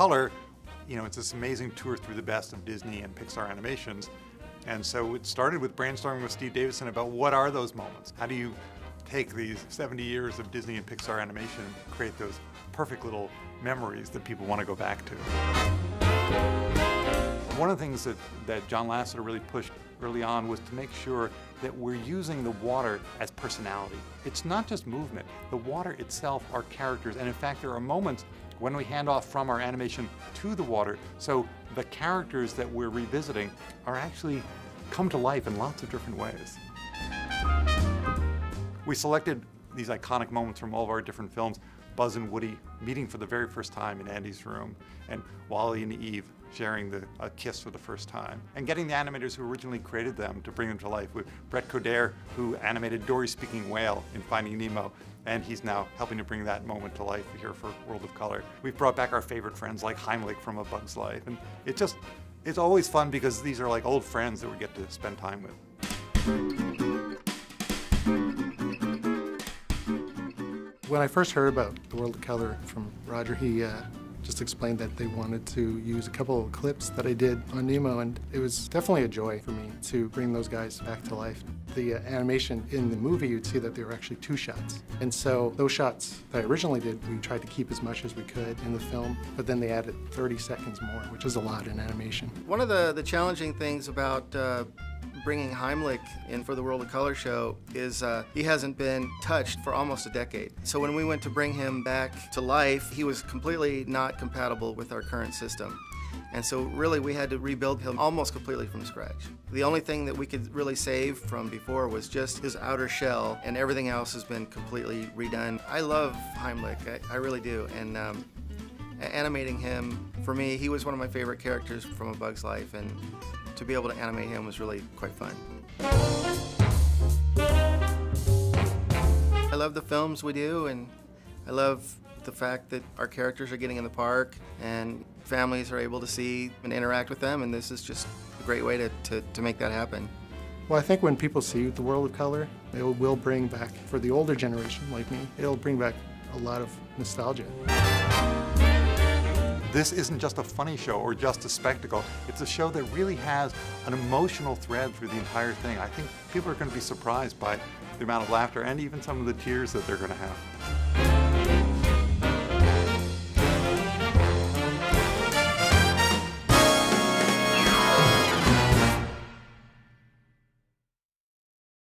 Color, you know, it's this amazing tour through the best of Disney and Pixar animations. And so it started with brainstorming with Steve Davison about what are those moments? How do you take these 70 years of Disney and Pixar animation and create those perfect little memories that people want to go back to? One of the things that John Lasseter really pushed early on was to make sure that we're using the water as personality. It's not just movement. The water itself are characters, and in fact there are moments when we hand off from our animation to the water, so the characters that we're revisiting are actually come to life in lots of different ways. We selected these iconic moments from all of our different films. Buzz and Woody meeting for the very first time in Andy's room, and Wally and Eve sharing a kiss for the first time, and getting the animators who originally created them to bring them to life, with Brett Coderre, who animated Dory speaking whale in Finding Nemo, and he's now helping to bring that moment to life here for World of Color. We've brought back our favorite friends like Heimlich from A Bug's Life, and it's always fun because these are like old friends that we get to spend time with. When I first heard about the World of Color from Roger, he just explained that they wanted to use a couple of clips that I did on Nemo, and it was definitely a joy for me to bring those guys back to life. The animation in the movie, you'd see that there were actually 2 shots. And so those shots that I originally did, we tried to keep as much as we could in the film, but then they added 30 seconds more, which is a lot in animation. One of the challenging things about bringing Heimlich in for the World of Color show is he hasn't been touched for almost a decade. So when we went to bring him back to life, he was completely not compatible with our current system. And so really we had to rebuild him almost completely from scratch. The only thing that we could really save from before was just his outer shell, and everything else has been completely redone. I love Heimlich, I really do. And animating him, for me, he was one of my favorite characters from A Bug's Life, and to be able to animate him was really quite fun. I love the films we do, and I love the fact that our characters are getting in the park and families are able to see and interact with them, and this is just a great way to make that happen. Well, I think when people see the World of Color, it will bring back, for the older generation like me, it'll bring back a lot of nostalgia. This isn't just a funny show or just a spectacle. It's a show that really has an emotional thread through the entire thing. I think people are going to be surprised by the amount of laughter and even some of the tears that they're going to have.